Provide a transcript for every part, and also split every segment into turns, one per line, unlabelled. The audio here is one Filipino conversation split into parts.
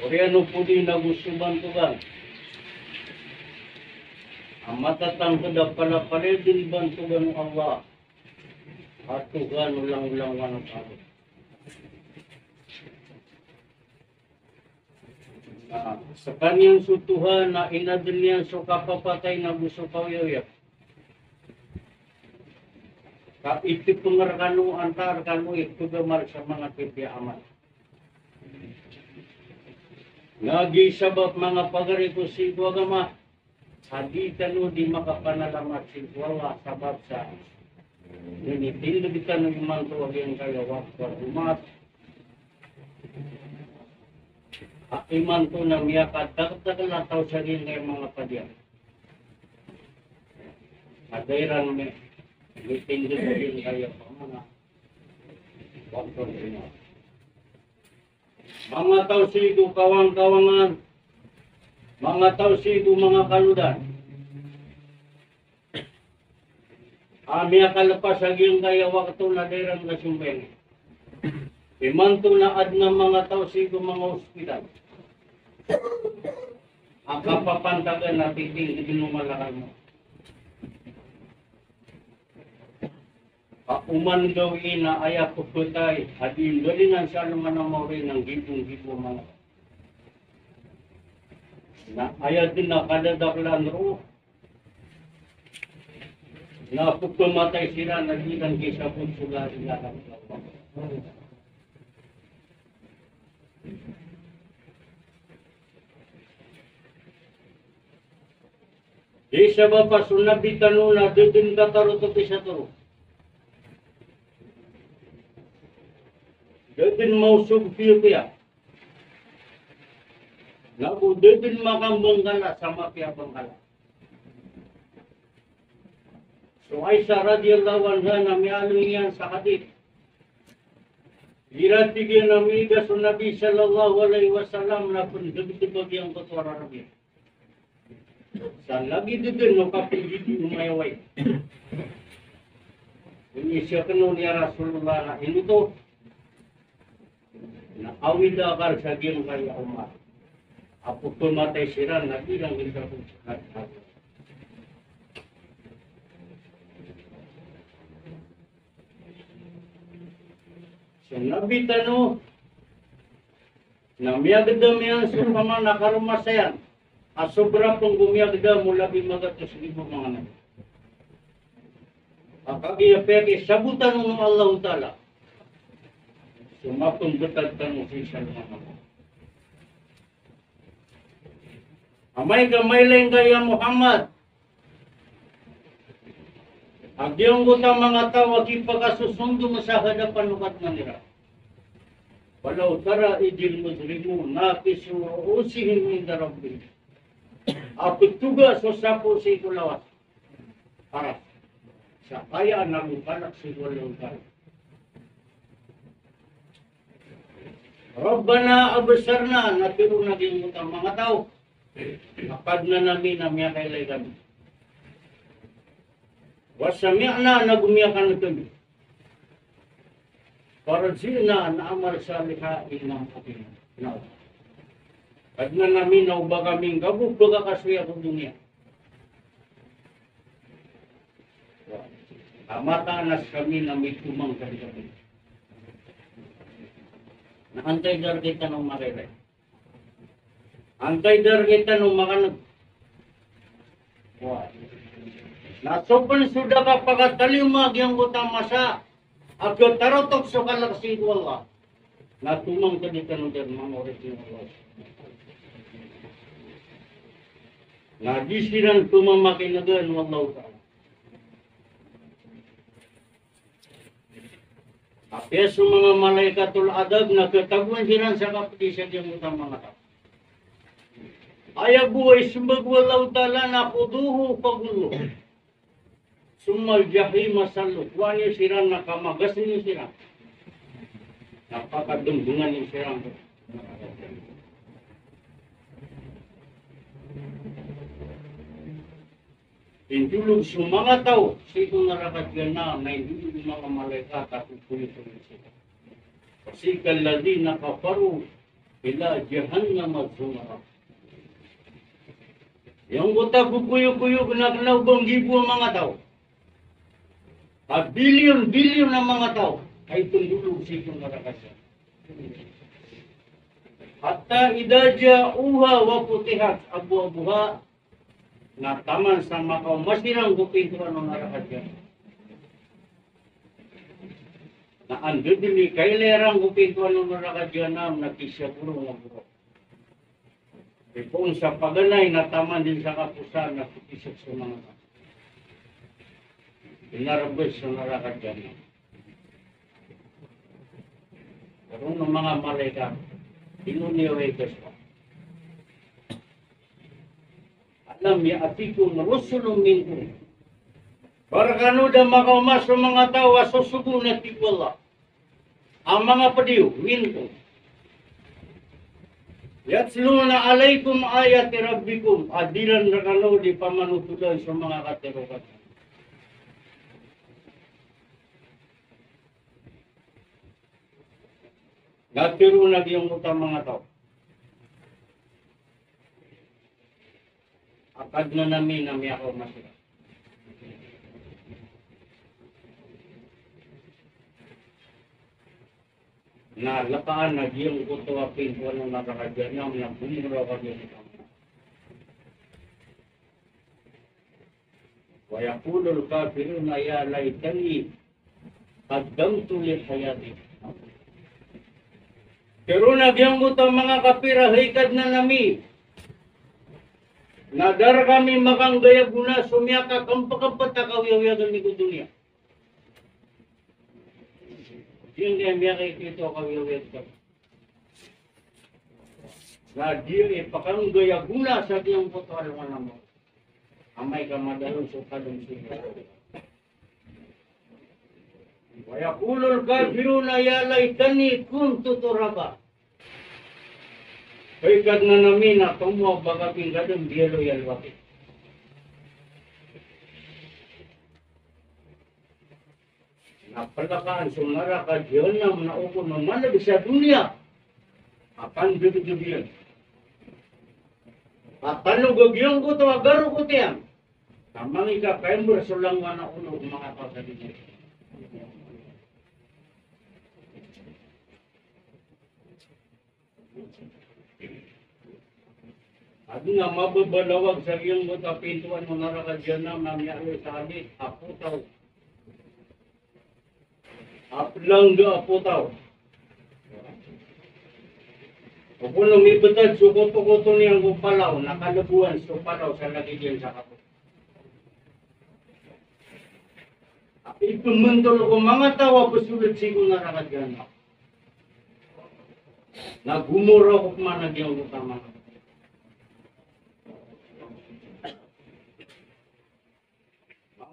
Oriano po din nagustuban ko ba? Ang matatang kada pala din bantugan ng Allah. At Tuhan ulang-ulang ng tao. Sa kanyang sutuhan na inadil niya so kapapatay na gusto kawiyoyak. Iti pengerkanu antar kanu itu gemar sa mga tipiaman. Nagi sabab mga pagaripo si agama, hadi kanu di makapanalamat si Allah sabab sa ninitindu kita ng manto yang kaya waktu umat. Iman to na miyakat, dagdagan na tao sa rin ng mga padyan. Adairan may ninitindu na rin kaya pa mga waktu umat. Mga tao sigo kawang-kawangan, mga tao sigo mga kaludan. Ami akalapas aging kaya waktu na dairang nasumbeng. Imanto na ad ng mga tao sigo mga ospital. Ang kapapantagan na titing inumalakal mo. Uman gawin na ayak puputay at indolingan sa naman ang maurin ng gipong-gipo mga. Na ayat din na kadadaklan ro. Na putumatay sila nagitan kisa punsugari na lang. Di sa bapa sunabi tanuna dudin kataro to pisa taro. Dudin mausog piya. Naku dudin makambang kala sama piya bangkala. So Aisyah radhiyallahu anha na mialong yan sa hadith. Iratigyan na miga sa Nabi sallallahu alaihi wasallam na kung dubitibag yung kutwara rabi. Sa lagi dito no kapigit umayaway. Inisya ka nun niya Rasulullah na inuto na awid akar sa giyong kaya umar. Apo tumatay siran na bilang isa kong sakat. So Nabi tano na miyagdamihan sa pama nakarumasayan. Asobra pong gumiyagda mula bimagatos libo mga nabi. Akagiyapegi sabutan ng Allah Ta'ala. Sumapong betag tanong si Salman. Amay gamay lang kaya Muhammad. Agyong guta mga tao ipagkasusundo mo sa hadapan nukat manira. Walau tara idil muzrimu nakisu usihim min darabbi. Apit tugas so sapo si kulawas. Para sa kaya ng kanak si walang kaya. Rabbana absarna natiro naging utang mga tao. Kapag na namin na miya kailay kami. Wasami'na nagumiyakan kami. Parajina na amal sa lihain ng ating nawa. Pag na namin na uba kaming gabog baga kasuya ko dunia. Amatanas kami na may tumang kami. Naantay dar kita ng makiray. Antay dar kita ng makanag. Nasopan sudah ka pagkatalimag yung utang masa. Agad tarotok sa kalaksi ko Allah. Natumang ka dito ng mga original. Nadisiran tumamakilagan wallahu ta'ala. Kaya sa mga malaikatul adab na kataguan silang sa kapitisyan yung utang mga tao. Ayaw buhay sumbag wallahu ta'ala na kuduhu pagulo. Sumal jahima saluk. Wanya silang nakamagas niyo silang. Napakadumbungan niyo silang. Indulog sa mga tao, sino narakat na indulog mga malaikat at upulit sila. Kasi kaladi nakaparu, ila jahannam zumara. Yung buta bubuyog-buyog na kanaubang gibo ang mga tao. Bilyon-bilyon ng mga tao ay tundulog sa itong marakasya. Hatta idadya uha wa putihat abu-abuha na taman sa makaw masirang gupintuan ng marakasya. Na andudili kailerang gupintuan ng marakasya na nakisya-puro ng buro. Kung sa paganay na taman din sa kapusan na kutisok sa mga tao. Inarabos sa narakasya na. Karong ng mga malaikat, inuniway ka siya. Alam niya, atikum rusulong minkum. Para kanuda makaumas sa mga tao, susugo na tiwala. Ang mga padiw, minkum. Yatsluna alaykum ayati rabbikum. Adilan na kanu di pamanutulan sa mga katerokat. Natiro na yung utang mga tao. Akad na namin na may ako masira. Na lakaan na yung kutuwapin ko ng nakakadyanam na bumura ka yung utang. Wayakulul kafiruna ya laitani qaddamtu li hayati. Pero nagyang butang mga kapira, hikad na nami. Nadar kami makanggaya guna, sumyaka kampa-kampa takawiyawiyagan ni dunia. Yung kaya miyakay ito kawiyawiyag ka. Na diyo pakanggaya guna sa diyang puto alaman mo. Amay ka madalong sukadong siya. Wayakulul kafiruna ya laitani kuntu turaba. Hikad na namin na tumuwa bagabing gadong biyelo yalwaki. Napalakaan sumara ka diyonam na upo naman sa dunia. Akan bibig-bibig. At tanong ko ito, agaro ko tiyang. Tamang ikakain mo rasulang na ulo mga tao sa dunia. Adi nga mababalawag sa iyong buta pintuan mo narakadyan na nangyari sa alit, aputaw. Aplangga aputaw. O kung lumibutad, sukoto-koto niyang kupalaw, nakalubuan sa palaw sa lagi diyan sa kapot. Ipumundol ko mga tawa pasulit sigo narakadyan na. Nagumura ko kumanag yung utama.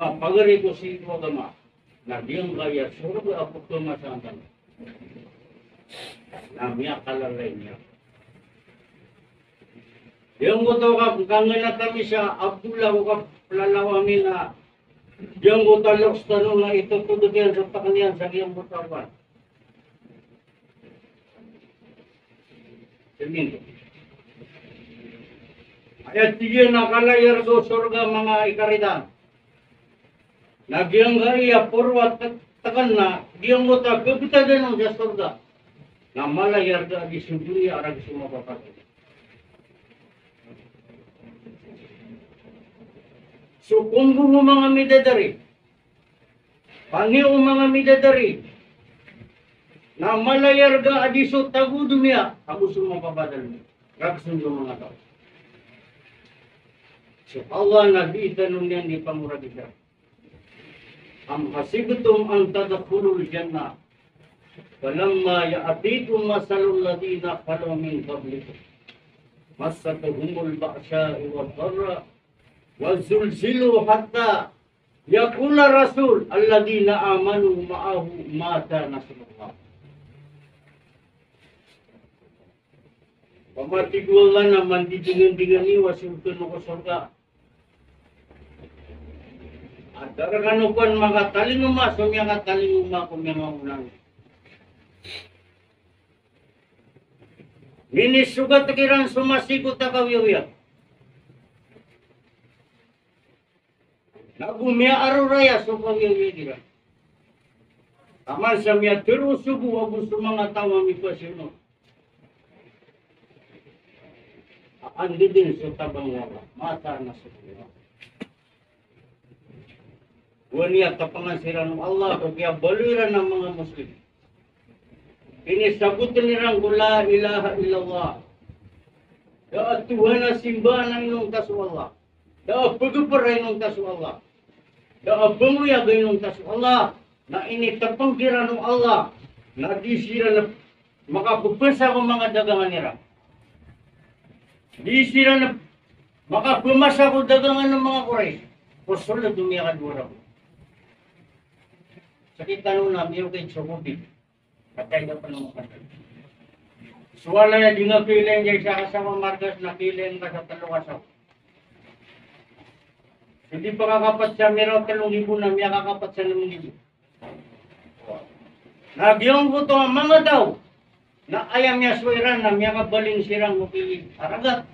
Pagari ko si ito agama, na diyang kaya surga ako tumasantan. Na miya kalalay niya. Diyang ko ito kangan kami sa Abdullah ko kaplalawami na diyang ko taloks tanong na ito tudod yan sa pakanian sa iyong butawan. Seminto. Ayat tiga na kalayar do surga mga ikaritan. Nagyang gaya purwat takan na diyang ko ta kapita din ang sa surga. Na malayar da di sunduri arag sumapapat. So kung mga midadari, pangyo mga midadari, na malayar ga adiso tagu dumia, ako sumapabadal mo. Raksun yung mga tao. So Allah nabitanong niyan di pamuragisa. Am hasibtum an tadkhulul jannah falamma ya'tikum masalul ladina khalu min qablikum massatuhumul ba'sa'u wad-dharra wa zulzilu hatta yaqula rasul alladina amanu ma'ahu mata nasrullah. Pamatigulan naman di dingan-dingan ni wasultun ko surga. At daraganupan mga talinguma, sumiyang talinguma kung may maunang. Minisugat kiran sumasikot na kawiwiya. Nagumia aruraya so kawiwiya kira. Aman sa miya terus subu abu sumanga tawa mi pasino. Andi din sa tabang wala. Mata na sa kira. Waniya kapangansiran ng Allah kaya baliran ng mga Muslim. Inisabutin nilang la ilaha illallah. Daat Tuhan na simbahan ng inong kaso Allah. Daat pagparay ng kaso Allah. Daat banguyagay ng kaso Allah. Na initapangkira ng Allah. Na disira na makapupasa ko mga dagangan nila. Disira na makapumasa ko dagangan ng mga Quraysh. Kusol na dumiyakan dura ko. Sakit tanong na miyo kay Chokobit. Patay na pa naman patay. Suwala ya di nga piling niya sa kasama markas na piling ka sa talukasaw. Hindi pa kakapat siya meron 3,000 na miya kakapat sa 5,000. Nagyong ko to ang mga daw na ayam niya suwiran na miya kabaling sirang mupili aragat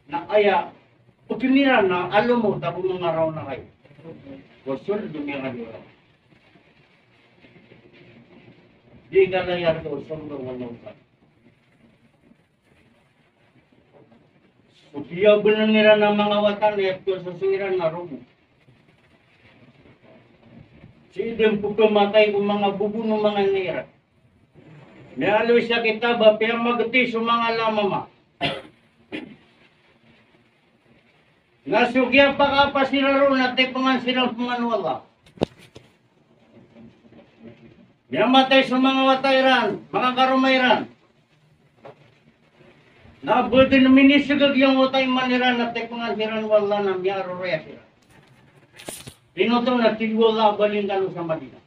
na aya upiniran na alo mo tapos mga raw na kayo. Kusol dumiyakan dura. Di ka na yan doon, sundong manungkat. Upiyaw ba nila ng mga watan, at kung susiran na rumo. Si Idem po kamatay kung mga bubo ng mga nira. May aloy sa kitaba, pero magati sa mga lamama. Nasugya pa ka pa sila ron, at ipangan silang panganwala. Yamatay sa mga watayran, mga karumayran. Nabuti na minisagag yung watay maniran at tekungan wala na miyaro raya sila. Pinutong na tigwala baling kalo sa Madina.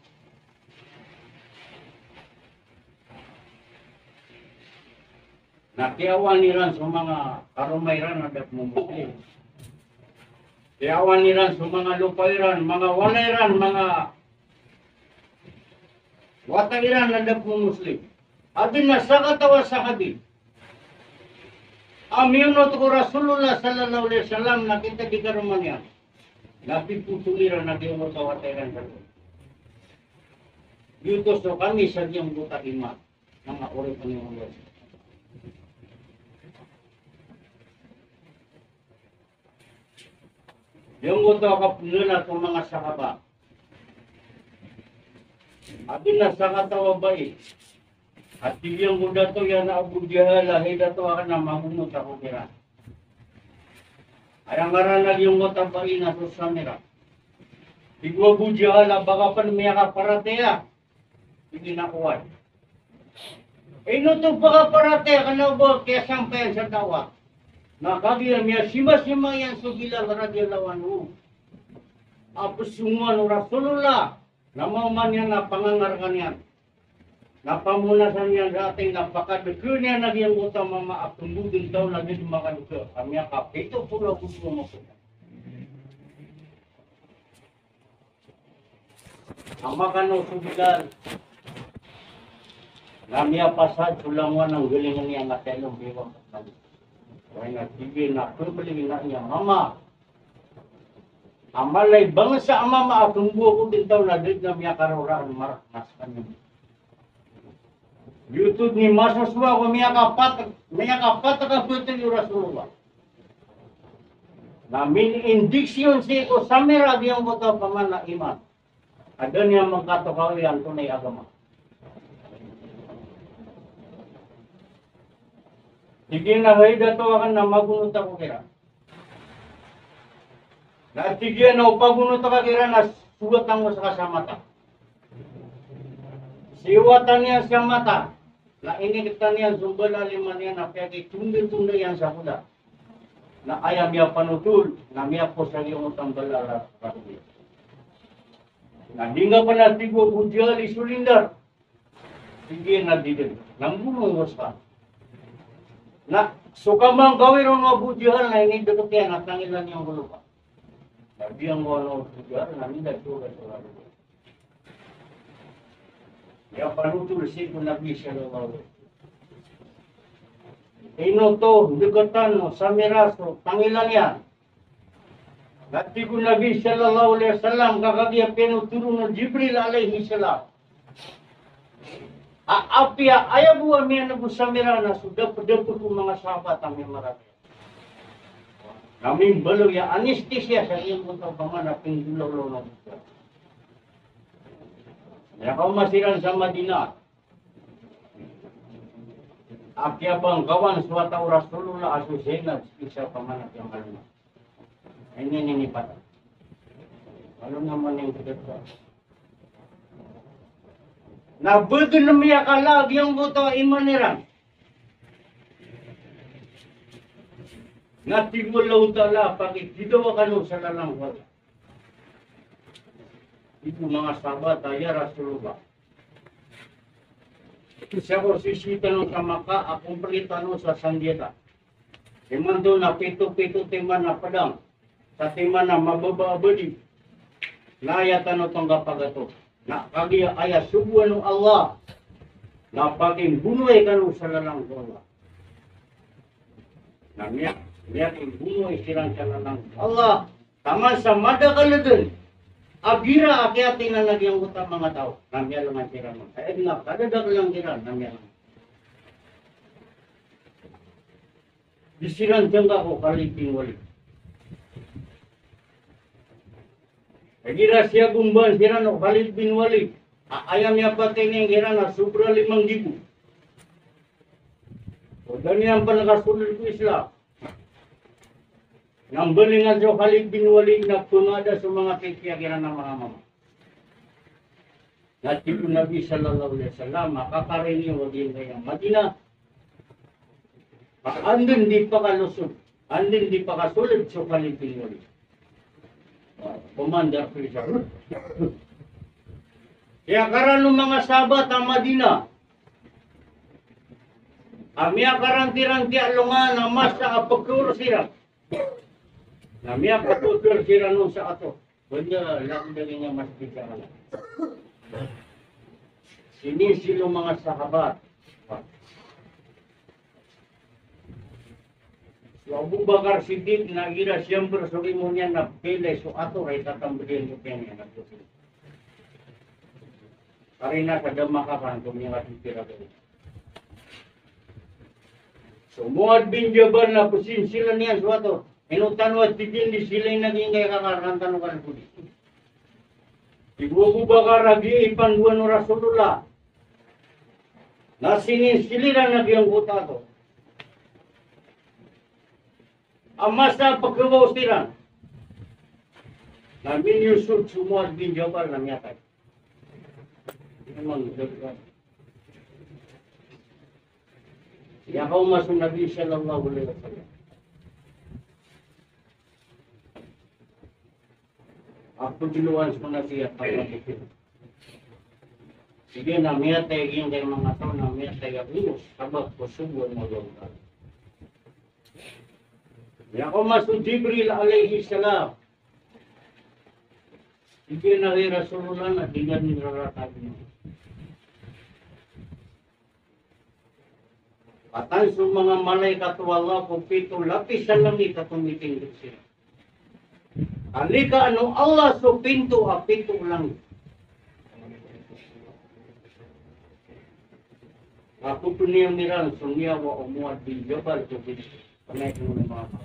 Nakiawan niran sa mga karumayran at mumutin. Kiawan niran sa mga lupayran, mga walayran, mga watairan na dapong Muslim. Adin na sa katawa sa hadith. Amiyunot ko Rasulullah sallallahu alaihi wasallam nakita di karuman yan. Napiputuliran na diyo mo sa watairan sa doon. Dito so kami sa diyang buta iman. Mga uri pa niyong Diyos. Yung buta kapununa itong mga sahaba. Atin na sa katawa ba eh. At tibiyang ko dato yan na Abu Jahal, ay dato akan na mahunod ako kira. Ay ang aranag yung matambay na sa samira. Tigwa Abu Jahal, baka pa naman ka paratea. Hindi nakuha. Eh no to baka paratea, kana ba kaya sampayan sa tawa. Nakagiyam niya, sima-sima yan sa Bilal radiyallahu anhu. Apos sumuan Rasulullah. Namaman niya na pangangarkan yan. Napamunasan niya sa ating napakadekul niya naging utang mama at tumbudin daw lagi makaduka. Kami ang kapito pula gusto mo ko. Ang makano subigal. Kami ang pasad sulangan ng galingan niya na telong biwang. Kaya nga sige na kumbalik na niya mama. Amalay bangsa amama at tumbuo ko din daw na dito na miya karuraan maraknas kanya. YouTube ni masaswa ko miya kapat ka pwede yung Rasulullah. Namin indiksyon siya ko samira diyang buto paman na iman. Ada niya magkatokaw yan tunay agama. Sige na hay dato akan na magunot ako kira. Natigyan na upagunot ka kira na sugat ang sa kasamata. Siwatan niya sa mata. Na inikita niya sumbal aliman niya na kaya tunde-tunde yan sa kuda. Na ayam niya panutul. Na miya po sa iyong utang balala. Na di nga pa natigo budyal isulindar. Sige na didin. Nanggumungos ka. Na sukamang gawin ang mga budyal na hindi dapat yan at nangilan niyang gulupa. Nabi ang wala budyal na hindi dapat sa yang panutul si Nabi sallallahu alaihi wasallam. Inoto, dugatan mo, sa miraso, tangilan yan. Dati ko Nabi sallallahu alaihi wasallam kakagya pinuturo ng Jibril alaihi salam. Aapya ayaw buwa miya na sa mirana sudah pedapur ko mga sahabat ang marami. Kaming balo ya anestesia sa iyong mga pamana pingulaw na buka. Ya kau masiran sa Madinah. Apya bang kawan suatu Rasulullah asusena isa pamana yang kalma. Ini pada. Kalau naman yang kedua. Na betul namiya kalag yang buto imanirang. Na tigulaw tala pagi gidawa kanu sa lalang wala. Itu mga sahabat ya Rasulullah. Itu siya ko sisitan ng kamaka akong palitan sa sandieta. Imando na pito-pito timan na padang. Sa timan na mababa-abadi. Nayatan o tong kapagato. Na kagiya aya subuan ng Allah. Na paging bunuay kanu sa lalang wala. Na miyak bunuay silang sa lalang Allah. Taman sa madakaladun. Agira akyati na nagyang utang mga tao. Namya lang ang tira mo. Kaya nga, kadadag lang tira. Namya lang. Disiran jangka ko kaliting wali. Agira siya gumban siran o Khalid bin Walid. Ayam niya pati niyang gira na sobra 5,000. O ganyan pa nakasulod ko Islam. Nang balingan sa Khalid bin Walid na pumada sa mga kikyakiran ng mga mama. Natipo Nabi sallallahu alaihi wasallam makakarini o din kayang Madinah. Andun di pa kalusod. Andun di pa kasulod sa Khalid bin Walid. Commander Prison. Kaya karan ng mga sahabat ang Madinah. Amya karanti-ranti alungan ang mas sa apagkuro sila. Namya patutur sila nung sa ato. Banda lang dali nga mas bicara. Sini sila mga sahabat. So Abu Bakar Siddiq na gira siyempre sulimon niya na pele so ato ay tatambulin ko niya na nagtusin. Karina kada makakan kung yung ating pira ko. So Muad bin Jabal na pusin sila niya so ato. Inutan wa tigin di sila yung naging kaya kakarantan ko kan pudi. Ibu Abu Bakar lagi ipanduan ng Rasulullah. Nasinin sila nagyang kuta to. Amasa pagkawaw sila. Namin yung sumuad bin Jabal na miyakay. Memang dekat. Ya kaum masuk Nabi sallallahu alaihi wasallam. Aku duluan sebenarnya siap apa itu. Sige na miyatay yung kay mga tao na miyatay abus. Sabag ko subuan mo doon. Ya kaum masuk Jibril alaihi salam. Sige na kay Rasulullah na tingnan niraratabi mo. Patan sa mga malaikat wala po pito lapis sa langit at tumiting sila. Alika ano Allah so pinto a pinto lang. Ako po niyang niran so niya wa umuad bin Jabal so pinto. Panay ko ng mga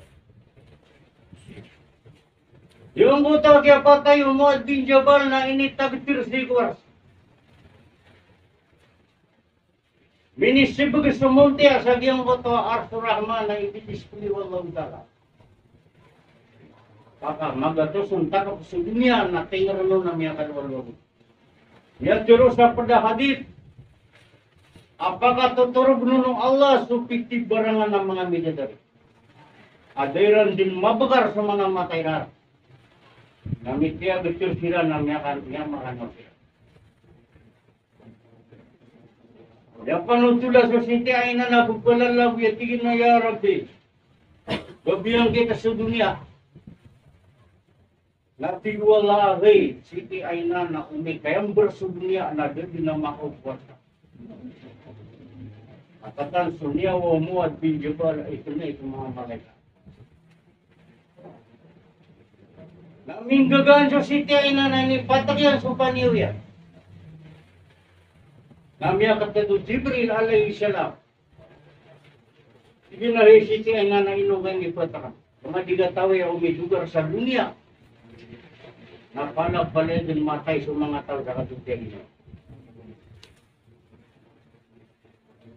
yung buta kaya patay umuad bin Jabal na initagtir sigwas. Minisibag sa munti sa giyang buto Arthur Rahman na ibidisplay walang dala. Baka magatusun takap sa dunia na tingnan na miya kalwalwag. Ya juro sa pada hadith. Apakah tuturog nunong Allah supiti barangan ng mga military. Adairan din mabagar sa mga matay na. Namit kaya betul sila na miya makano sila. Ya panutula sa siti ay na napagpalalaw yatigin na ya Rabbi. Babiyang kita sa dunia. Natiwala rin, siti ay na umikayang bersudunia na din na makaupuan. Akatan sunyawa mo at binjabal, ito na itong mga malaya. Naming gagaan sa city ay nananipatak yan sa paniw yan. Namya katado Jibril alayhi salam. Sige na rin city ay nanainugan ipatakan. Mga digatawi ang umidugar sa dunia. Napalag-palag din matay sa mga tao sa katutyan niya.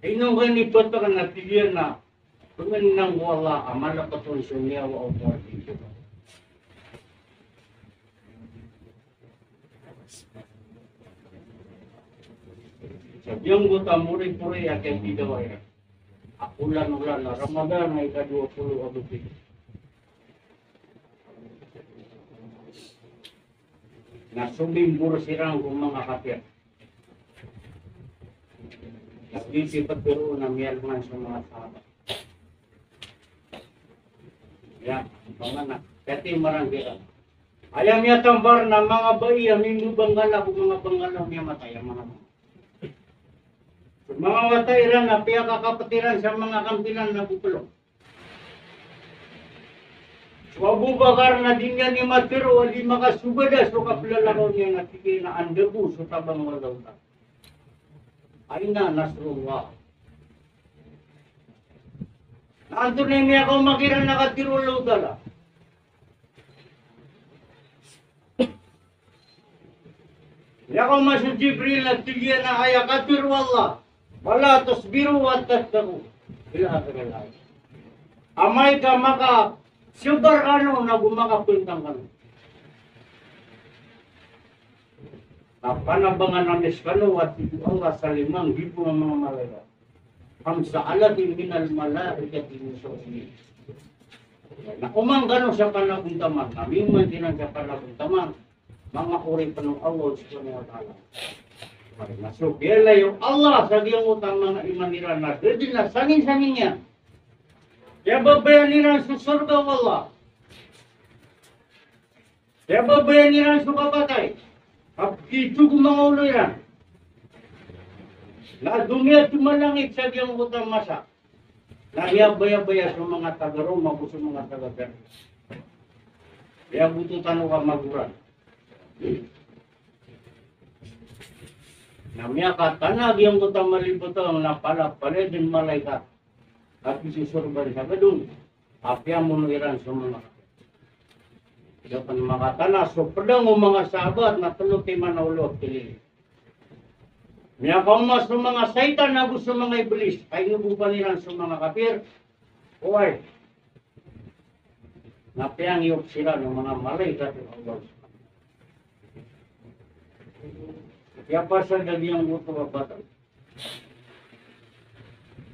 Inugan ipatakan na tigyan na tumin ng wala amala patun sunyawa o pwede. Sabyang buta muri-puri at yung bidaway. Ulan-ulan na Ramadan ay ka-20 abubig. Nasumimburo sirang kung mga kapir. Naglisipat pero na miyalman sa mga sahabat. Yan, panganak. Kati maranggira. Ayam niya tambar na mga bayi, aming bangala kung mga bangala niya matay ang mga mga watairan na piya kakapatiran sa mga kampilan na bupulong. So Abu Bakar na din yan ni Matiro, hindi makasubada so kaplalakaw niya na sige na andabu so tabang walaw na. Ay na Nasrullah. Naanto na niya ako makiran nakatiro dala. Niya ako masya Jibril na tigyan na kaya katiru Allah. Wala tasbiru wa tattaku. Ila akhiril ayat. Amay ka maka subar ano na gumakapuntang kano. Napanabangan ng eskalo at Allah sa 5,000 ng mga malaya. Hamsa alatin minal malaikati musuhin. Na umang gano'n sa panaguntaman, naming mantinan sa panaguntaman, mga uri pa ng Allah subhanahu wa ta'ala. Masuk biarlah yung Allah sa diyang utang mga imaniran na dito na sangin-sangin niya. Kaya babayan nila sa surga Allah. Kaya babayan nila sa kapatay. Kapito kong mga uliran. Na dunia tumalangit sa diyang utang masa. Nahiyabaya-baya sa mga taga-Roma o sa mga taga-Berna. Kaya bututan o kamaguran. Namanya katana yang kota malibutang napala pala din malaikat. At isusurban sa gadun. Apya munuiran sa mga. Dapat makatana so pedang mga sahabat na tulog kay manaulo pilih. Niya kaumas sa mga saitan na gusto mga iblis. Ay nubupaniran sa mga kapir. Uy. Napiyang iyok sila ng mga malaikat ng Allah. Kaya pa sa ganyang buto wa batang.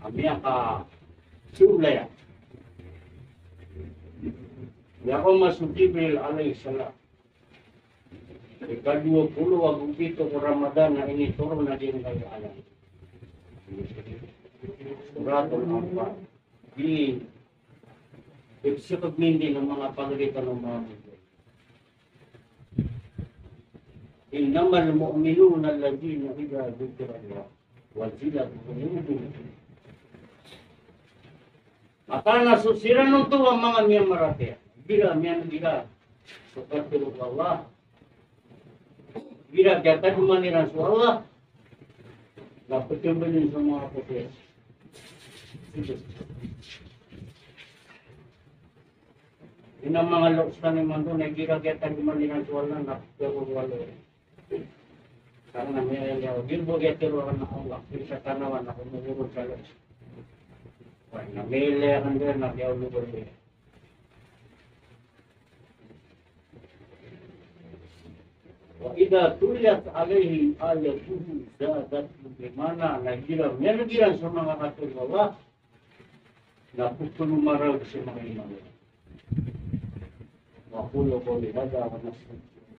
Amya ka sulaya. Ya ko Jibril alayhi salam. Ika-20 ang upito ko Ramadan na inituro na din kayo alam. Suratul Anfal. Di ipsipagmindi ng mga pagalitan ng mga mundo. Innamal mu'minuna alladhina idza dzukira Allah wajilat qulubuhum. Maka nasusiran ng tuwa mga miyan marati. Bila miyan bila sukat tulog Allah. Bila jatah humaniran su Allah. Dapat kembali sa mga kapatid. Ina mga loksan ni mando na gira-jatah humaniran su Allah na pero wala. Karena mereka bilbo getero na Allah sa tanawan na kumurot sa los. Wala na mele ang din na yaw lugar niya. Wa idza tuliyat alaihim ayatuhu zadat bimana nagira mergiran sa mga katulwa na putulo marag sa mga iman. Wa kullu qawli hada wa nasr